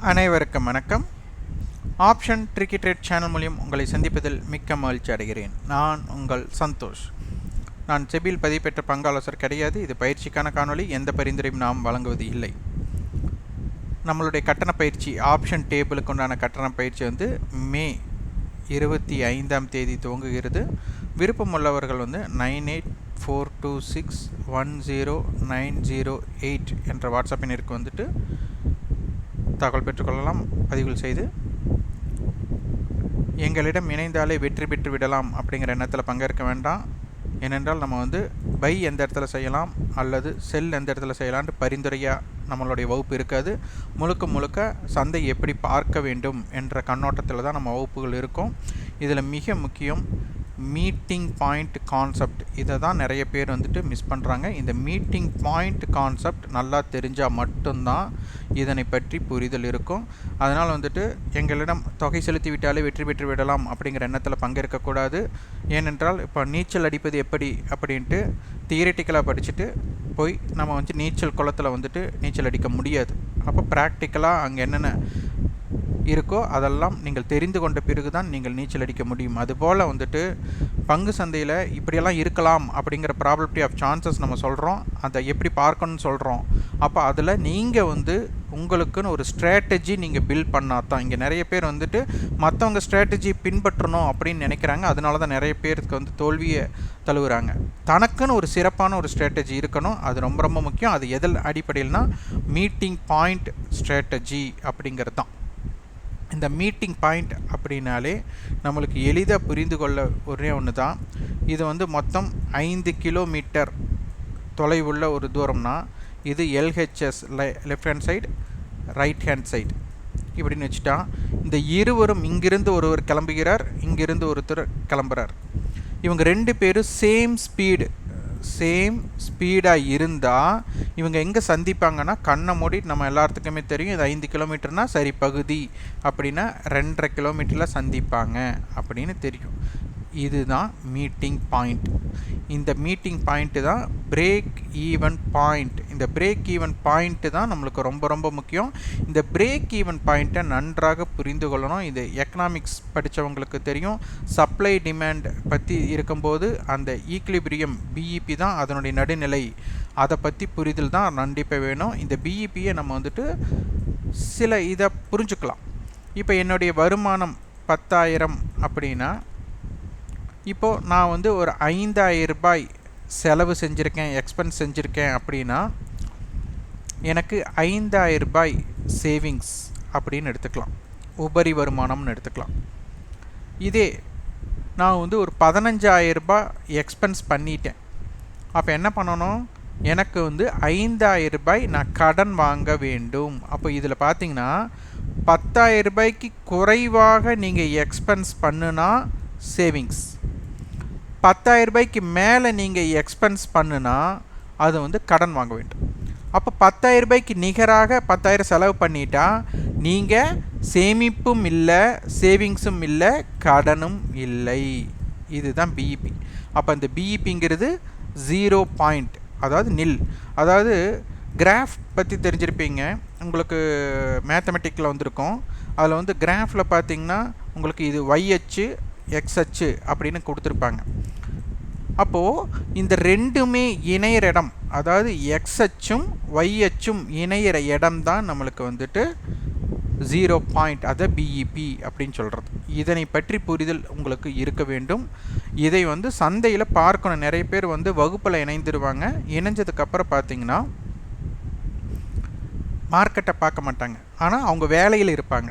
அனைவருக்கும் வணக்கம். Option tricky trade channel மூலம் உங்களை சந்திப்பதில் மிக்க மகிழ்ச்சி அடைகிறேன். நான் உங்கள் சந்தோஷ். நான் செபியில் பதிவு பெற்ற பங்காலோசர் கிடையாது. இது பயிற்சிக்கான காணொளி. எந்த பரிந்துரையும் நாம் வழங்குவது இல்லை. நம்மளுடைய கட்டண பயிற்சி ஆப்ஷன் டேபிளுக்கு உண்டான கட்டண பயிற்சி மே 25ஆம் தேதி துவங்குகிறது. விருப்பம் உள்ளவர்கள் 9842610908 என்ற வாட்ஸ்அப் எண்ணிற்கு தகவல் பெற்றுக்கொள்ளலாம். பதிவுகள் செய்து எங்களிடம் இணைந்தாலே வெற்றி பெற்று விடலாம் அப்படிங்கிற எண்ணத்தில் பங்கேற்க வேண்டாம். ஏனென்றால் நம்ம பை எந்த இடத்துல செய்யலாம் அல்லது செல் எந்த இடத்துல செய்யலான்ட்டு பரிந்துரையாக நம்மளுடைய வகுப்பு இருக்காது. முழுக்க சந்தை எப்படி பார்க்க வேண்டும் என்ற கண்ணோட்டத்தில் தான் நம்ம வகுப்புகள் இருக்கும். இதில் மிக முக்கியம் மீட்டிங் பாயிண்ட் கான்செப்ட். இதை தான் நிறைய பேர் மிஸ் பண்ணுறாங்க. இந்த மீட்டிங் பாயிண்ட் கான்செப்ட் நல்லா தெரிஞ்சால் மட்டும்தான் இதனை பற்றி புரிதல் இருக்கும். அதனால் எங்களிடம் தொகை செலுத்தி விட்டாலே வெற்றி பெற்று விடலாம் அப்படிங்கிற எண்ணத்தில் பங்கேற்கக்கூடாது. ஏனென்றால் இப்போ நீச்சல் அடிப்பது எப்படி அப்படின்ட்டு தியரிட்டிக்கலாக படிச்சுட்டு போய் நம்ம நீச்சல் குளத்தில் நீச்சல் அடிக்க முடியாது. அப்போ ப்ராக்டிக்கலாக அங்கே என்னென்ன இருக்கோ அதெல்லாம் நீங்கள் தெரிந்து கொண்ட பிறகு தான் நீங்கள் நீச்சல் அடிக்க முடியும். அதுபோல் பங்கு சந்தையில் இப்படியெல்லாம் இருக்கலாம் அப்படிங்கிற ப்ராபபிலிட்டி ஆஃப் சான்சஸ் நம்ம சொல்கிறோம். அதை எப்படி பார்க்கணும்னு சொல்கிறோம். அப்போ அதில் நீங்கள் உங்களுக்குன்னு ஒரு ஸ்ட்ராட்டஜி நீங்கள் பில்ட் பண்ணால் தான். இங்கே நிறைய பேர் மற்றவங்க ஸ்ட்ராட்டஜி பின்பற்றணும் அப்படின்னு நினைக்கிறாங்க. அதனால தான் நிறைய பேருக்கு தோல்வியை தழுவுறாங்க. தனக்குன்னு ஒரு சிறப்பான ஒரு ஸ்ட்ராட்டஜி இருக்கணும். அது ரொம்ப ரொம்ப முக்கியம். அது எதில் அடிப்படையில்னா மீட்டிங் பாயிண்ட் ஸ்ட்ராட்டஜி அப்படிங்கிறது தான். இந்த மீட்டிங் பாயிண்ட் அப்படின்னாலே நம்மளுக்கு எளிதாக புரிந்து கொள்ள ஒரே ஒன்று தான். இது மொத்தம் 5 கிலோமீட்டர் தொலைவுள்ள ஒரு தூரம்னா இது LHS, left hand side, right hand side இப்படின்னு வச்சுட்டா, இந்த இருவரும் இங்கிருந்து ஒருவர் கிளம்புகிறார், இங்கிருந்து ஒருத்தர் கிளம்புறார். இவங்க 2 பேரும் சேம் ஸ்பீடாக இருந்தால் இவங்க எங்கே சந்திப்பாங்கன்னா, கண்ணை மூடி நம்ம எல்லாத்துக்குமே தெரியும் இது 5 கிலோமீட்டர்னால் சரி பகுதி அப்படின்னா 2.5 கிலோமீட்டரில் சந்திப்பாங்க அப்படின்னு தெரியும். இதுதான் மீட்டிங் பாயிண்ட். இந்த மீட்டிங் பாயிண்ட்டு தான் பிரேக் ஈவன் பாயிண்ட். இந்த பிரேக் ஈவன் பாயிண்ட்டு தான் நம்மளுக்கு ரொம்ப ரொம்ப முக்கியம். இந்த பிரேக் ஈவன் பாயிண்ட்டை நன்றாக புரிந்து கொள்ளணும். இது எக்கனாமிக்ஸ் படித்தவங்களுக்கு தெரியும். சப்ளை டிமாண்ட் பற்றி இருக்கும்போது அந்த ஈக்லிபிரியம் பிஇபி தான் அதனுடைய நடுநிலை. அதை பற்றி புரிதல் தான் கண்டிப்பாக வேணும். இந்த பிஇபியை நம்ம சில இதை புரிஞ்சுக்கலாம். இப்போ என்னுடைய வருமானம் 10,000 அப்படின்னா, இப்போது நான் ஒரு 5,000 ரூபாய் செலவு செஞ்சுருக்கேன், எக்ஸ்பென்ஸ் செஞ்சுருக்கேன் அப்படின்னா எனக்கு 5,000 ரூபாய் சேவிங்ஸ் அப்படின்னு எடுத்துக்கலாம், உபரி வருமானம்னு எடுத்துக்கலாம். இதே நான் ஒரு 15,000 ரூபாய் எக்ஸ்பென்ஸ் பண்ணிட்டேன். அப்போ என்ன பண்ணணும், எனக்கு 5,000 ரூபாய் நான் கடன் வாங்க வேண்டும். அப்போ இதில் பார்த்தீங்கன்னா 10,000 ரூபாய்க்கு குறைவாக நீங்கள் எக்ஸ்பென்ஸ் பண்ணுனா சேவிங்ஸ், 10,000 ரூபாய்க்கு மேலே நீங்கள் எக்ஸ்பென்ஸ் பண்ணுனா அது கடன் வாங்க வேண்டும். அப்போ 10,000 ரூபாய்க்கு நிகராக 10,000 செலவு பண்ணிட்டா நீங்கள் சேமிப்பும் இல்லை, சேவிங்ஸும் இல்லை, கடனும் இல்லை. இதுதான் பிஇபி. அப்போ இந்த பிஇபிங்கிறது 0 பாயிண்ட், அதாவது நில். அதாவது கிராஃப் பற்றி தெரிஞ்சிருப்பீங்க, உங்களுக்கு மேத்தமெட்டிக்கில் வந்திருக்கும். அதில் கிராஃபில் பார்த்தீங்கன்னா உங்களுக்கு இது y அச்சு x அச்சு அப்படின்னு கொடுத்துருப்பாங்க. அப்போது இந்த ரெண்டுமே இணையிற இடம், அதாவது x அச்சும் y அச்சும் இணையிற இடம் தான் நம்மளுக்கு 0 பாயிண்ட், அதை பிஇபி அப்படின்னு சொல்கிறது. இதனை பற்றி புரிதல் உங்களுக்கு இருக்க வேண்டும். இதை சந்தையில் பார்க்கணும். நிறைய பேர் வகுப்பில் இணைந்துருவாங்க. இணைஞ்சதுக்கப்புறம் பார்த்தீங்கன்னா மார்க்கெட்டை பார்க்க மாட்டாங்க, ஆனால் அவங்க வேலையில் இருப்பாங்க.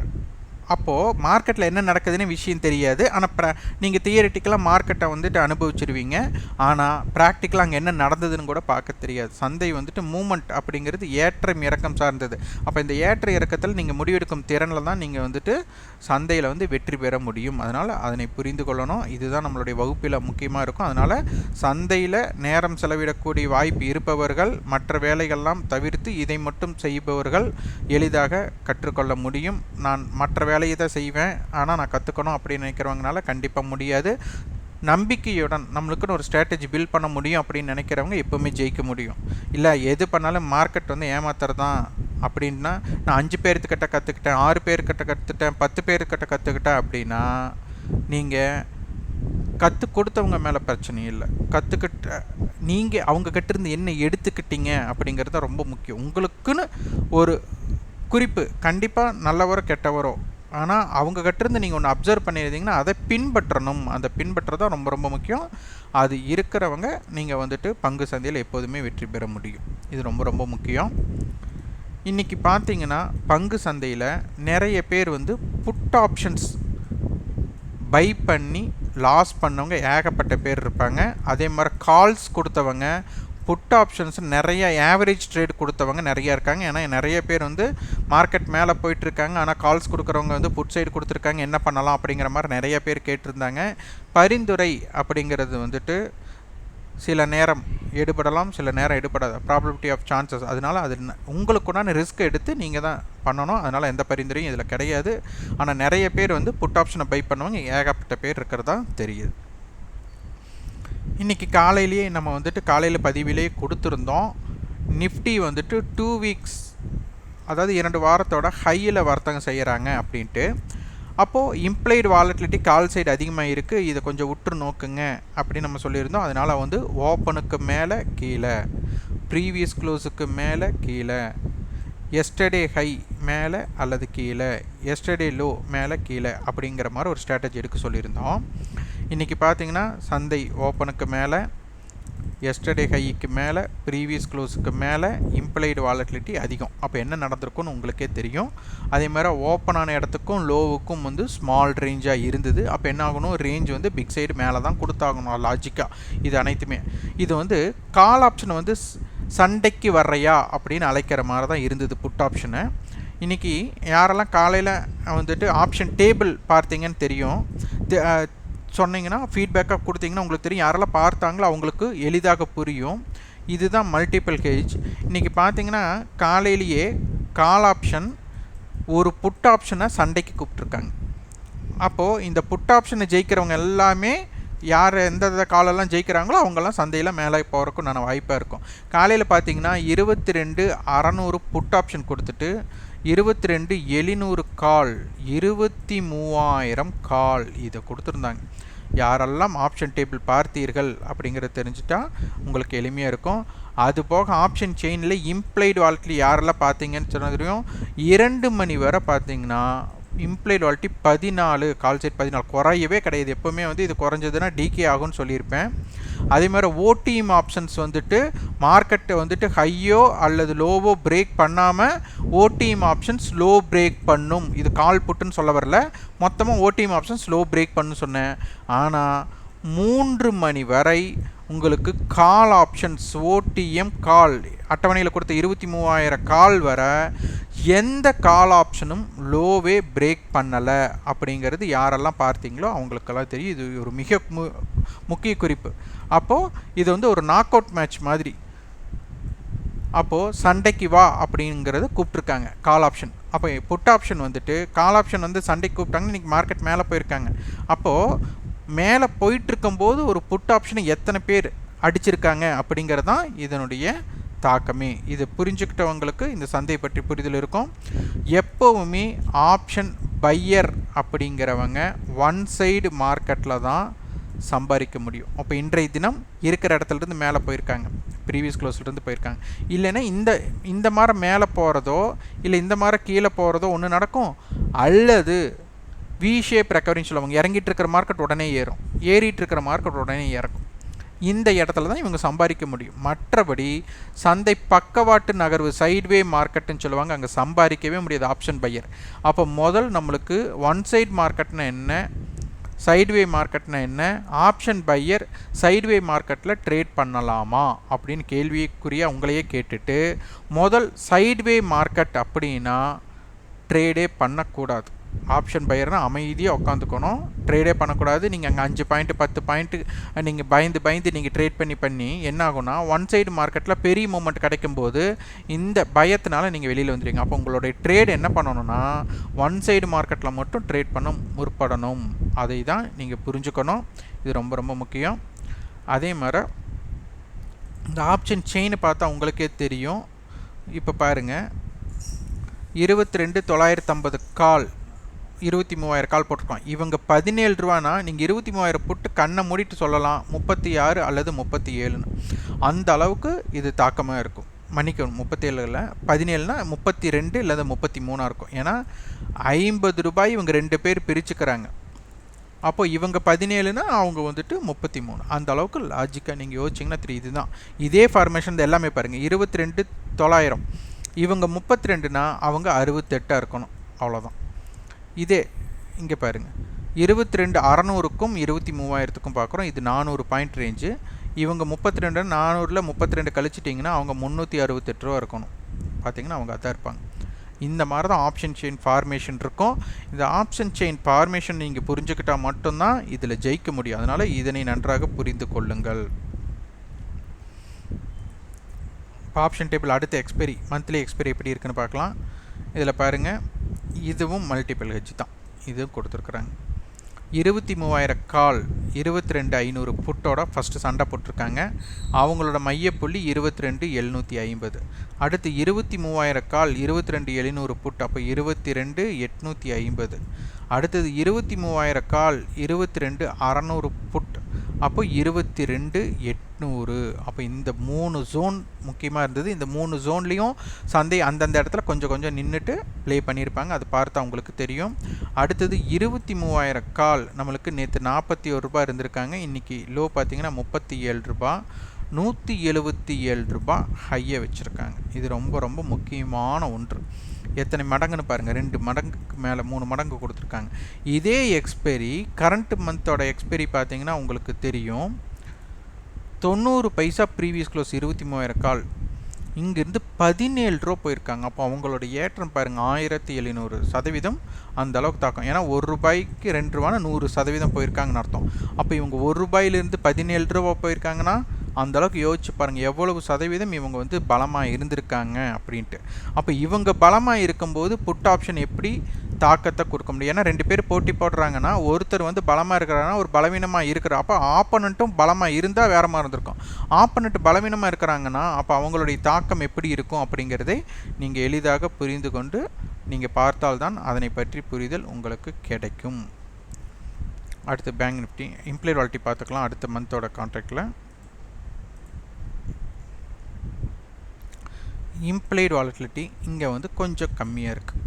அப்போது மார்க்கெட்டில் என்ன நடக்குதுன்னு விஷயம் தெரியாது. ஆனால் நீங்கள் தியரிட்டிக்கலாக மார்க்கெட்டை அனுபவிச்சிருவீங்க. ஆனால் ப்ராக்டிக்கலாக அங்கே என்ன நடந்ததுன்னு கூட பார்க்க தெரியாது. சந்தை மூமெண்ட் அப்படிங்கிறது ஏற்றம் இறக்கம் சார்ந்தது. அப்போ இந்த ஏற்ற இறக்கத்தில் நீங்கள் முடிவெடுக்கும் திறனில் தான் நீங்கள் சந்தையில் வெற்றி பெற முடியும். அதனால் அதனை புரிந்து கொள்ளணும். இதுதான் நம்மளுடைய வகுப்பில் முக்கியமாக இருக்கும். அதனால் சந்தையில் நேரம் செலவிடக்கூடிய வாய்ப்பு இருப்பவர்கள் மற்ற வேலைகள்லாம் தவிர்த்து இதை மட்டும் செய்பவர்கள் எளிதாக கற்றுக்கொள்ள முடியும். நான் மற்ற வேலையை தான் செய்வேன், ஆனால் நான் கற்றுக்கணும் அப்படின்னு நினைக்கிறவங்கனால கண்டிப்பாக முடியாது. நம்பிக்கையுடன் நம்மளுக்குன்னு ஒரு ஸ்ட்ராட்டஜி பில்ட் பண்ண முடியும் அப்படின்னு நினைக்கிறவங்க எப்போவுமே ஜெயிக்க முடியும். இல்லை எது பண்ணாலும் மார்க்கெட் ஏமாத்துறது தான் அப்படின்னா நான் 5 பேர்த்துக்கிட்ட கற்றுக்கிட்டேன், 6 பேர்கிட்ட கற்றுக்கிட்டேன், 10 பேர்கிட்ட கற்றுக்கிட்டேன் அப்படின்னா நீங்கள் கற்றுக் கொடுத்தவங்க மேலே பிரச்சனை இல்லை. கற்றுக்கிட்ட நீங்கள் அவங்க கிட்டேருந்து என்ன எடுத்துக்கிட்டீங்க அப்படிங்கிறது தான் ரொம்ப முக்கியம். உங்களுக்குன்னு ஒரு குறிப்பு கண்டிப்பாக நல்லவரோ கெட்டவரோ, ஆனால் அவங்க கிட்டேருந்து நீங்கள் ஒன்று அப்சர்வ் பண்ணியிருந்தீங்கன்னா அதை பின்பற்றணும். அந்த பின்பற்றது தான் ரொம்ப ரொம்ப முக்கியம். அது இருக்கிறவங்க நீங்கள் வந்துட்டு பங்கு சந்தையில் எப்போதுமே வெற்றி பெற முடியும். இது ரொம்ப ரொம்ப முக்கியம். இன்றைக்கி பார்த்தீங்கன்னா பங்கு சந்தையில் நிறைய பேர் வந்து புட் ஆப்ஷன்ஸ் பை பண்ணி லாஸ் பண்ணவங்க ஏகப்பட்ட பேர் இருப்பாங்க. அதே மாதிரி கால்ஸ் கொடுத்தவங்க, புட் ஆப்ஷன்ஸ் நிறைய ஆவரேஜ் ட்ரேட் கொடுத்தவங்க நிறையா இருக்காங்க. ஏன்னா நிறைய பேர் வந்து மார்க்கெட் மேலே போயிட்டுருக்காங்க, ஆனால் கால்ஸ் கொடுக்குறவங்க வந்து புட் சைடு கொடுத்துருக்காங்க, என்ன பண்ணலாம் அப்படிங்கிற மாதிரி நிறைய பேர் கேட்டிருந்தாங்க. பரிந்துரை அப்படிங்கிறது வந்துட்டு சில நேரம் எடுபடலாம், சில நேரம் எடுபடாது, ப்ராபபிலிட்டி ஆஃப் சான்சஸ். அதனால் அது உங்களுக்குண்டான ரிஸ்க் எடுத்து நீங்கள் தான் பண்ணணும். அதனால் எந்த பரிந்துரையும் இதில் கிடையாது. ஆனால் நிறைய பேர் வந்து புட் ஆப்ஷனை பை பண்ணுவாங்க, ஏகப்பட்ட பேர் இருக்கிறதா தெரியுது. இன்றைக்கி காலையிலேயே நம்ம வந்துட்டு காலையில் பதிவிலேயே கொடுத்துருந்தோம். நிஃப்டி வந்துட்டு 2 வீக்ஸ், அதாவது 2 வாரத்தோட ஹையில் வர்த்தகம் செய்கிறாங்க அப்படின்ட்டு. அப்போது இம்ப்ளைடு வாலட்டிலிட்டி கால் சைடு அதிகமாக இருக்குது, இதை கொஞ்சம் உற்று நோக்குங்க அப்படின்னு நம்ம சொல்லியிருந்தோம். அதனால் வந்து ஓப்பனுக்கு மேலே கீழே, ப்ரீவியஸ் க்ளோஸுக்கு மேலே கீழே, எஸ்டர்டே ஹை மேலே அல்லது கீழே, எஸ்டர்டே லோ மேலே கீழே அப்படிங்கிற மாதிரி ஒரு ஸ்ட்ராட்டஜி எடுக்க சொல்லியிருந்தோம். இன்றைக்கி பார்த்தீங்கன்னா சந்தை ஓப்பனுக்கு மேலே, எஸ்டர்டே ஹைக்கு மேலே, ப்ரீவியஸ் க்ளோஸுக்கு மேலே இம்ப்ளைடு வாலட்டிலிட்டி அதிகம். அப்போ என்ன நடந்திருக்குன்னு உங்களுக்கே தெரியும். அதே மாதிரி ஓப்பன் ஆன இடத்துக்கும் லோவுக்கும் வந்து ஸ்மால் ரேஞ்சாக இருந்தது. அப்போ என்ன ஆகணும், ரேஞ்ச் வந்து பிக் சைடு மேலே தான் கொடுத்தாகணும் லாஜிக்காக. இது அனைத்துமே இது வந்து கால் ஆப்ஷன் வந்து சண்டைக்கு வர்றையா அப்படின்னு அழைக்கிற மாதிரி தான் இருந்தது புட் ஆப்ஷனை. இன்றைக்கி யாரெல்லாம் காலையில் வந்துட்டு ஆப்ஷன் டேபிள் பார்த்தீங்கன்னு தெரியும், சொன்னீங்கன்னா ஃபீட்பேக்காக கொடுத்தீங்கன்னா உங்களுக்கு தெரியும். யாரெல்லாம் பார்த்தாங்களோ அவங்களுக்கு எளிதாக புரியும். இதுதான் மல்டிபிள் ஹெட்ஜ். இன்றைக்கி பார்த்தீங்கன்னா காலையிலேயே கால் ஆப்ஷன் ஒரு புட் ஆப்ஷனை சண்டைக்கு கூப்பிட்ருக்காங்க. அப்போது இந்த புட் ஆப்ஷனை ஜெயிக்கிறவங்க எல்லாமே யார் எந்த காலெல்லாம் ஜெயிக்கிறாங்களோ அவங்கெல்லாம் சந்தையில் மேலே போகிறக்கும் நான் வாய்ப்பாக இருக்கும். காலையில் பார்த்தீங்கன்னா 22,600 புட் ஆப்ஷன் கொடுத்துட்டு 22,700 கால், 23,000 கால் இதை கொடுத்துருந்தாங்க. யாரெல்லாம் ஆப்ஷன் டேபிள் பார்த்தீர்கள் அப்படிங்கிறத தெரிஞ்சுட்டா உங்களுக்கு எளிமையாக இருக்கும். அது போக ஆப்ஷன் செயினில் இம்ப்ளைடு வாலட்டிலிட்டி யாரெல்லாம் பார்த்தீங்கன்னு சொன்னதுலையும் 2 மணி வரை பார்த்தீங்கன்னா இம்ப்ளைடு வாலட்டிலிட்டி 14, கால் சைட் 14, குறையவே கிடையாது. எப்போவுமே வந்து இது குறைஞ்சதுன்னா டிகே ஆகும்னு சொல்லியிருப்பேன். அதே மாதிரி ஓடிஎம் ஆப்ஷன்ஸ் வந்துட்டு மார்க்கெட்டை வந்துட்டு ஹையோ அல்லது லோவோ பிரேக் பண்ணாமல் ஓடிஎம் ஆப்ஷன்ஸ் லோ பிரேக் பண்ணும். இது கால் புட்டுன்னு சொல்ல வரல, மொத்தமாக ஓடிஎம் ஆப்ஷன்ஸ் லோ பிரேக் பண்ணுன்னு சொன்னேன். ஆனால் 3 மணி வரை உங்களுக்கு கால் ஆப்ஷன்ஸ் ஓடிஎம் கால் அட்டவணையில் கொடுத்த 23,000 கால் வர எந்த கால் ஆப்ஷனும் லோவே பிரேக் பண்ணலை அப்படிங்கிறது யாரெல்லாம் பார்த்தீங்களோ அவங்களுக்கெல்லாம் தெரியும். இது ஒரு மிக முக்கிய குறிப்பு. அப்போது இது வந்து ஒரு நாக் அவுட் மேட்ச் மாதிரி. அப்போது சண்டைக்கு வா அப்படிங்கிறது கூப்பிட்ருக்காங்க கால் ஆப்ஷன். அப்போ புட் ஆப்ஷன் வந்துட்டு கால் ஆப்ஷன் வந்து சண்டைக்கு கூப்பிட்டாங்க. இன்றைக்கி மார்க்கெட் மேலே போயிருக்காங்க. அப்போது மேலே போயிட்டுருக்கும்போது ஒரு புட் ஆப்ஷனை எத்தனை பேர் அடிச்சிருக்காங்க அப்படிங்கிறது தான் இதனுடைய தாக்கமே. இது புரிஞ்சுக்கிட்டவங்களுக்கு இந்த சந்தை பற்றி புரிதல் இருக்கும். எப்போவுமே ஆப்ஷன் பையர் அப்படிங்கிறவங்க ஒன் சைடு மார்க்கெட்டில் தான் சம்பாதிக்க முடியும். அப்போ இன்றைய தினம் இருக்கிற இடத்துலேருந்து மேலே போயிருக்காங்க, ப்ரீவியஸ் க்ளோஸ்லேருந்து போயிருக்காங்க. இல்லைன்னா இந்த மாதிரி மேலே போகிறதோ இல்லை இந்த மாதிரி கீழே போகிறதோ ஒன்று நடக்கும். அல்லது வி ஷேப் ரெக்கவரின்னு சொல்லுவாங்க. இறங்கிட்டு இருக்கிற மார்க்கெட் உடனே ஏறும், ஏறிட்டு இருக்கிற மார்க்கெட் உடனே இறக்கும். இந்த இடத்துல தான் இவங்க சம்பாதிக்க முடியும். மற்றபடி சந்தை பக்கவாட்டு நகர்வு சைட்வே மார்க்கெட்டுன்னு சொல்லுவாங்க, அங்கே சம்பாதிக்கவே முடியாது ஆப்ஷன் பையர். அப்போ முதல் நம்மளுக்கு ஒன் சைட் மார்க்கெட்னா என்ன, சைட்வே மார்க்கெட்னா என்ன, ஆப்ஷன் பையர் சைட்வே மார்க்கெட்டில் ட்ரேட் பண்ணலாமா அப்படின்னு கேள்விக்குரிய உங்களையே கேட்டுட்டு, முதல் சைட்வே மார்க்கெட் அப்படின்னா ட்ரேடே பண்ணக்கூடாது. ஆப்ஷன் பையர்னால் அமைதியாக உட்காந்துக்கணும், ட்ரேடே பண்ணக்கூடாது. நீங்கள் அங்கே 5 பாயிண்ட்டு 10 பாயிண்ட்டு நீங்கள் பயந்து நீங்கள் ட்ரேட் பண்ணி என்ன ஆகும்னா ஒன் சைடு மார்க்கெட்டில் பெரிய மூமெண்ட் கிடைக்கும்போது இந்த பயத்தினால நீங்கள் வெளியில் வந்துடுவீங்க. அப்போ உங்களுடைய ட்ரேட் என்ன பண்ணணும்னா ஒன் சைடு மார்க்கெட்டில் மட்டும் ட்ரேட் பண்ண முற்படணும். அதை தான் நீங்கள் புரிஞ்சுக்கணும். இது ரொம்ப ரொம்ப முக்கியம். அதே மாதிரி இந்த ஆப்ஷன் செயினை பார்த்தா உங்களுக்கே தெரியும். இப்போ பாருங்கள், 22,950 கால் 23,000 கால் போட்டிருக்கோம். இவங்க 17 ரூபானா நீங்கள் 23,000 போட்டு கண்ணை மூடிட்டு சொல்லலாம் 36 அல்லது 37ன்னு. அந்த அளவுக்கு இது தாக்கமாக இருக்கும். மன்னிக்கணும், 37 17னா 32 இல்லை 33 இருக்கும். ஏன்னா 50 ரூபாய் இவங்க 2 பேர் பிரிச்சுக்கிறாங்க. அப்போ இவங்க 17னா அவங்க வந்துட்டு 33. அந்த அளவுக்கு லாஜிக்காக நீங்கள் யோசிச்சிங்கன்னா தெரியும். இதுதான் இதே ஃபார்மேஷன் எல்லாமே பாருங்கள். 22,900 இவங்க 32னா அவங்க 68 இருக்கணும், அவ்வளோதான். இதே இங்கே பாருங்கள், 22,600க்கும் 23,000க்கும் பார்க்குறோம். இது 400 பாயிண்ட் ரேஞ்சு. இவங்க 32 400ல் 32 கழிச்சிட்டிங்கன்னா அவங்க 368 ரூபா இருக்கணும். பார்த்தீங்கன்னா அவங்க அதான் இருப்பாங்க. இந்த மாதிரி தான் ஆப்ஷன் செயின் ஃபார்மேஷன் இருக்கும். இந்த ஆப்ஷன் செயின் ஃபார்மேஷன் நீங்கள் புரிஞ்சுக்கிட்டால் மட்டும்தான் இதில் ஜெயிக்க முடியும். அதனால் இதனை நன்றாக புரிந்து கொள்ளுங்கள். இப்போ ஆப்ஷன் டேபிள் அடுத்த எக்ஸ்பைரி, மந்த்லி எக்ஸ்பைரி எப்படி இருக்குன்னு பார்க்கலாம். இதில் பாருங்கள், இதுவும் மல்டிபிள் ஹெட்ஜ் தான். இதுவும் கொடுத்துருக்குறாங்க. 23,000 கால் 22,500 புட்டோட ஃபஸ்ட்டு சண்டை போட்டிருக்காங்க. அவங்களோட மையப்புள்ளி 22,750. அடுத்து 23,000 கால் 22,700 புட், அப்போ 22,850. அடுத்தது 23,000 கால் 22,600 புட், அப்போ 22,800. அப்போ இந்த 3 ஜோன் முக்கியமாக இருந்தது. இந்த 3 ஜோன்லேயும் சந்தை அந்தந்த இடத்துல கொஞ்சம் கொஞ்சம் நின்றுட்டு ப்ளே பண்ணியிருப்பாங்க. அது பார்த்தா உங்களுக்கு தெரியும். அடுத்தது 23,000 கால் நம்மளுக்கு நேற்று 41 ரூபா இருந்திருக்காங்க. இன்றைக்கி லோ பார்த்திங்கன்னா 37 ரூபா, 177 ரூபா ஹையை வச்சுருக்காங்க. இது ரொம்ப ரொம்ப முக்கியமான ஒன்று. எத்தனை மடங்குன்னு பாருங்கள், 2 மடங்குக்கு மேலே 3 மடங்கு கொடுத்துருக்காங்க. இதே எக்ஸ்பைரி கரண்ட் மந்தோட எக்ஸ்பைரி பார்த்தீங்கன்னா உங்களுக்கு தெரியும் 90 பைசா ப்ரீவியஸ் க்ளோஸ் 23,000 கால் இங்கேருந்து 17 ரூபா போயிருக்காங்க. அப்போ அவங்களோட ஏற்றம் பாருங்கள் 1700% அந்த அளவுக்கு தாக்கம். ஏன்னா 1 ரூபாய்க்கு 2 ரூபானா 100% போயிருக்காங்கன்னு அர்த்தம். அப்போ இவங்க 1 ரூபாயிலிருந்து 17 ரூபா போயிருக்காங்கன்னா அந்த அளவுக்கு யோசிச்சு பாருங்கள் எவ்வளவு சதவீதம் இவங்க வந்து பலமாக இருந்திருக்காங்க அப்படின்ட்டு. அப்போ இவங்க பலமாக இருக்கும்போது புட் ஆப்ஷன் எப்படி தாக்கத்தை கொடுக்க முடியும்? ஏன்னா 2 பேர் போட்டி போடுறாங்கன்னா ஒருத்தர் வந்து பலமாக இருக்கிறாங்கன்னா ஒரு பலவீனமாக இருக்கிற, அப்போ ஆப்போனண்ட்டும் பலமாக இருந்தால் வேற மாதிரி இருந்திருக்கும். ஆப்போனண்ட் பலவீனமாக இருக்கிறாங்கன்னா அப்போ அவங்களுடைய தாக்கம் எப்படி இருக்கும் அப்படிங்கிறதை நீங்கள் எளிதாக புரிந்து கொண்டு நீங்கள் பார்த்தால்தான் அதனை பற்றி புரிதல் உங்களுக்கு கிடைக்கும். அடுத்து பேங்க் நிஃப்டி இம்ப்ளாய்ட் வாலிட்டி பார்த்துக்கலாம். அடுத்த மந்தோட கான்ட்ராக்டில் இம்ப்ளாய்ட் வாலட்டிலிட்டி இங்கே வந்து கொஞ்சம் கம்மியாக இருக்குது.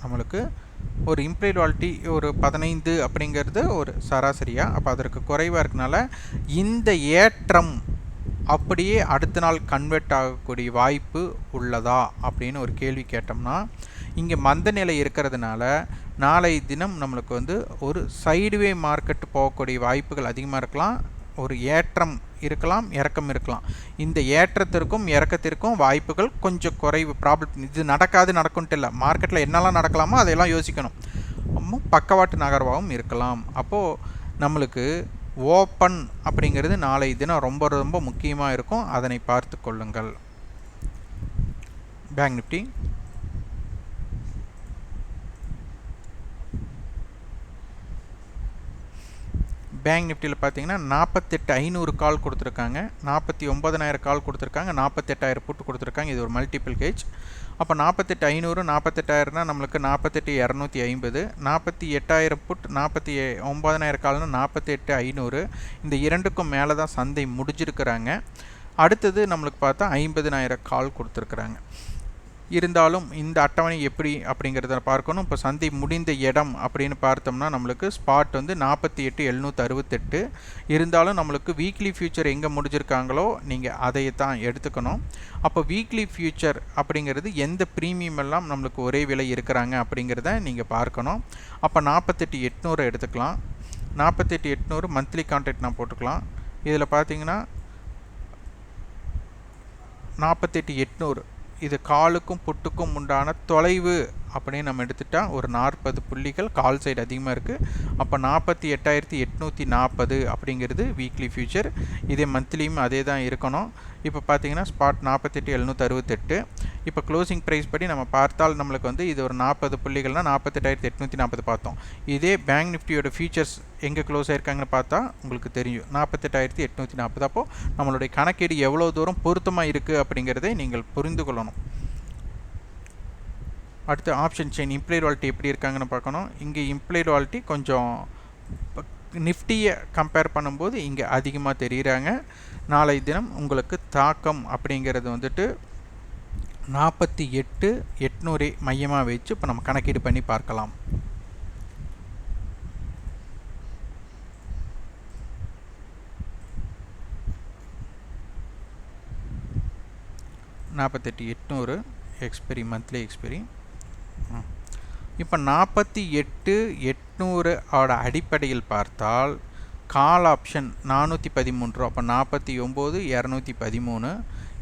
நம்மளுக்கு ஒரு இம்ப்ளாய்ட் வாலிட்டி ஒரு 15 அப்படிங்கிறது ஒரு சராசரியாக, அப்போ அதற்கு குறைவாக இருக்கனால இந்த ஏற்றம் அப்படியே அடுத்த நாள் கன்வெர்ட் ஆகக்கூடிய வாய்ப்பு உள்ளதா அப்படின்னு ஒரு கேள்வி கேட்டோம்னா, இங்கே மந்த நிலை இருக்கிறதுனால நாளை தினம் நம்மளுக்கு வந்து ஒரு சைடுவே மார்க்கெட் போகக்கூடிய வாய்ப்புகள் அதிகமாக இருக்கலாம். ஒரு ஏற்றம் இருக்கலாம், இறக்கம் இருக்கலாம். இந்த ஏற்றத்திற்கும் இறக்கத்திற்கும் வாய்ப்புகள் கொஞ்சம் குறைவு. ப்ராப்ளம் இது நடக்கும்ட்டு இல்லை, மார்க்கெட்டில் என்னெல்லாம் நடக்கலாமோ அதையெல்லாம் யோசிக்கணும். பக்கவாட்டு நகர்வாகவும் இருக்கலாம். அப்போது நம்மளுக்கு ஓப்பன் அப்படிங்கிறது நாளை தினம் ரொம்ப ரொம்ப முக்கியமாக இருக்கும். அதனை பார்த்து கொள்ளுங்கள். பேங்க் நிஃப்டி பேங்க் நிஃப்டியில் பார்த்தீங்கன்னா 48,500 கால் கொடுத்துருக்காங்க, 49,000 கால் கொடுத்துருக்காங்க, 48,000 புட்டு கொடுத்துருக்காங்க. இது ஒரு மல்டிபிள் கேஜ். அப்போ 48,500 48,000னா நம்மளுக்கு 48,250, 48,000 புட் 49,000 கால்னா 48,500. இந்த இரண்டுக்கும் மேலே தான் சந்தை முடிஞ்சிருக்கிறாங்க. அடுத்தது நம்மளுக்கு பார்த்தா 50,000 கால் கொடுத்துருக்குறாங்க. இருந்தாலும் இந்த அட்டவணை எப்படி அப்படிங்கிறத பார்க்கணும். இப்போ சந்தை முடிந்த இடம் அப்படின்னு பார்த்தோம்னா நம்மளுக்கு ஸ்பாட் வந்து 48,768. இருந்தாலும் நம்மளுக்கு வீக்லி ஃபியூச்சர் எங்கே முடிஞ்சிருக்காங்களோ நீங்கள் அதை தான் எடுத்துக்கணும். அப்போ வீக்லி ஃபியூச்சர் அப்படிங்கிறது எந்த ப்ரீமியம் எல்லாம் நம்மளுக்கு ஒரே விலை இருக்கிறாங்க அப்படிங்கிறத நீங்கள் பார்க்கணும். அப்போ 48,800 எடுத்துக்கலாம். 48,800 மந்த்லி கான்ட்ராக்ட் நான் போட்டுக்கலாம். இதில் பார்த்தீங்கன்னா 48,800 இது காலுக்கும் புட்டுக்கும் உண்டான தொலைவு அப்படின்னு நம்ம எடுத்துட்டால் ஒரு 40 புள்ளிகள் கால் சைடு அதிகமாக இருக்குது. அப்போ 48,840 அப்படிங்கிறது வீக்லி ஃபியூச்சர். இதே மந்த்லியும் அதே தான் இருக்கணும். இப்போ பார்த்தீங்கன்னா ஸ்பாட் 48,768. இப்போ க்ளோசிங் ப்ரைஸ் படி நம்ம பார்த்தால் நம்மளுக்கு வந்து இது ஒரு 40 புள்ளிகள்னால் 48,840 பார்த்தோம். இதே பேங்க் நிஃப்டியோட ஃபியூச்சர்ஸ் எங்கே க்ளோஸ் ஆயிருக்காங்கன்னு பார்த்தா உங்களுக்கு தெரியும் 48,840. அப்போது நம்மளுடைய கணக்கீடு எவ்வளோ தூரம் பொருத்தமாக இருக்குது அப்படிங்கிறதை நீங்கள் புரிந்து கொள்ளணும். அடுத்து ஆப்ஷன் செயின் இம்ப்ளைட் வாலிட்டி எப்படி இருக்காங்கன்னு பார்க்கணும். இங்கே இம்ப்ளைட் வாலிட்டி கொஞ்சம் நிஃப்டியை கம்பேர் பண்ணும்போது இங்கே அதிகமாக தெரிகிறாங்க. நாளை தினம் உங்களுக்கு தாக்கம் அப்படிங்கிறது வந்துட்டு 48,800 மையமாக வச்சு இப்போ நம்ம கணக்கீடு பண்ணி பார்க்கலாம். Expiry monthly expiry. இப்போ 48,800 ஓட அடிப்படையில் பார்த்தால் கால் ஆப்ஷன் 413 ரூபா. அப்போ 49,213.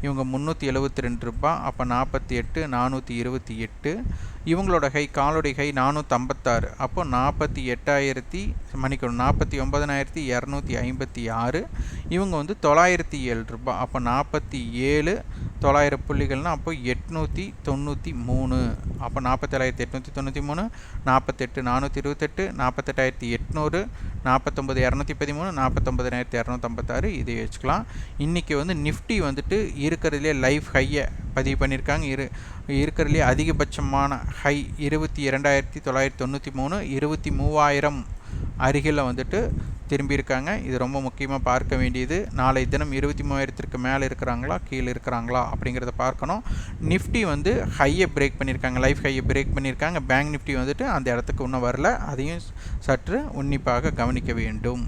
இவங்க 372 ரூபா. அப்போ 48,428. இவங்களோட ஹை காலோடைய ஹை 456. அப்போ 49,256. இவங்க வந்து 907 ரூபா. அப்போ 47,900 புள்ளிகள்னால் அப்போ 893. அப்போ 47,893, 48,428, 48,800, 49,213, 49,256 இதை வச்சுக்கலாம். இன்றைக்கி வந்து நிஃப்டி வந்துட்டு இருக்கிறதுலே லைஃப் ஹையை பதிவு பண்ணியிருக்காங்க. இருக்கிறதுலே அதிகபட்சமான ஹை 22,993, 23,000 அருகில் வந்துட்டு திரும்பியிருக்காங்க. இது ரொம்ப முக்கியமாக பார்க்க வேண்டியது. நாளை தினம் 23,000க்கு மேலே இருக்கிறாங்களா கீழே இருக்கிறாங்களா அப்படிங்கிறத பார்க்கணும். நிஃப்டி வந்து ஹையை பிரேக் பண்ணியிருக்காங்க, லைஃப் ஹையை பிரேக் பண்ணியிருக்காங்க. பேங்க் நிஃப்டி வந்துட்டு அந்த இடத்துக்கு இன்னும் வரல. அதையும் சற்று உன்னிப்பாக கவனிக்க வேண்டும்.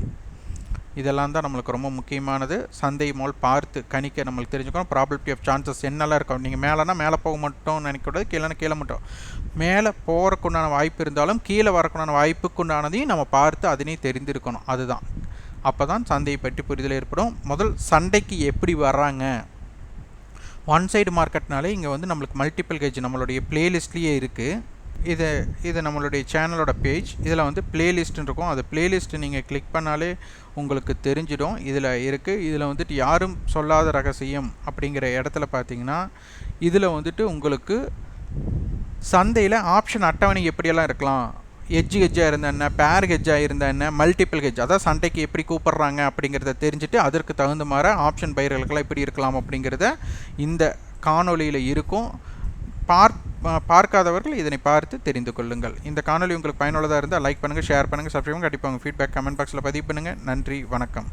இதெல்லாம் தான் நம்மளுக்கு ரொம்ப முக்கியமானது. சந்தை மூல் பார்த்து கணிக்க நம்மளுக்கு தெரிஞ்சுக்கணும். ப்ராபபிலிட்டி ஆஃப் சான்சஸ் என்னெல்லாம் இருக்கும். நீங்கள் மேலேனா மேலே போக மட்டும் நினைக்கக்கூடாது, கீழேனா கீழே மட்டும். மேலே போகிறக்குண்டான வாய்ப்பு இருந்தாலும் கீழே வரக்குண்டான வாய்ப்புக்குண்டானதையும் நம்ம பார்த்து அதனையும் தெரிந்திருக்கணும். அதுதான் அப்போ தான் சந்தையை பற்றி புரிதல் ஏற்படும். முதல் சண்டைக்கு எப்படி வர்றாங்க. ஒன் சைடு மார்க்கெட்னாலே இங்கே வந்து நம்மளுக்கு மல்டிபிள் கேஜ் நம்மளுடைய பிளேலிஸ்ட்லேயே இருக்குது. இது நம்மளுடைய சேனலோட பேஜ். இதில் வந்து பிளேலிஸ்ட்டுன்னு இருக்கும். அது பிளேலிஸ்ட்டு நீங்கள் கிளிக் பண்ணாலே உங்களுக்கு தெரிஞ்சிடும். இதில் இருக்குது. இதில் வந்துட்டு யாரும் சொல்லாத ரகசியம் அப்படிங்கிற இடத்துல பார்த்தீங்கன்னா இதில் வந்துட்டு உங்களுக்கு சந்தையில் ஆப்ஷன் அட்டவணை எப்படியெல்லாம் இருக்கலாம், ஹெஜ்ஜாக இருந்தால் என்ன, பேர் ஹெஜ்ஜாக இருந்தால் என்ன, மல்டிபிள் ஹெஜ், அதான் சண்டைக்கு எப்படி கூப்பிட்றாங்க அப்படிங்கிறத தெரிஞ்சுட்டு அதற்கு தகுந்த மாதிரி ஆப்ஷன் பயிர்களுக்கெல்லாம் எப்படி இருக்கலாம் அப்படிங்கிறத இந்த காணொலியில் இருக்கும். பார்க்காதவர்கள் இதனை பார்த்து தெரிந்து கொள்ளுங்கள். இந்த காணொலி உங்களுக்கு பயனுள்ளதாக இருந்தால் லைக் பண்ணுங்கள், ஷேர் பண்ணுங்கள், சப்ஸ்கிரைப் பண்ணுங்கள். கண்டிப்பாக உங்கள் ஃபீட்பேக் கமெண்ட் பாக்ஸில் பதிவு பண்ணுங்கள். நன்றி, வணக்கம்.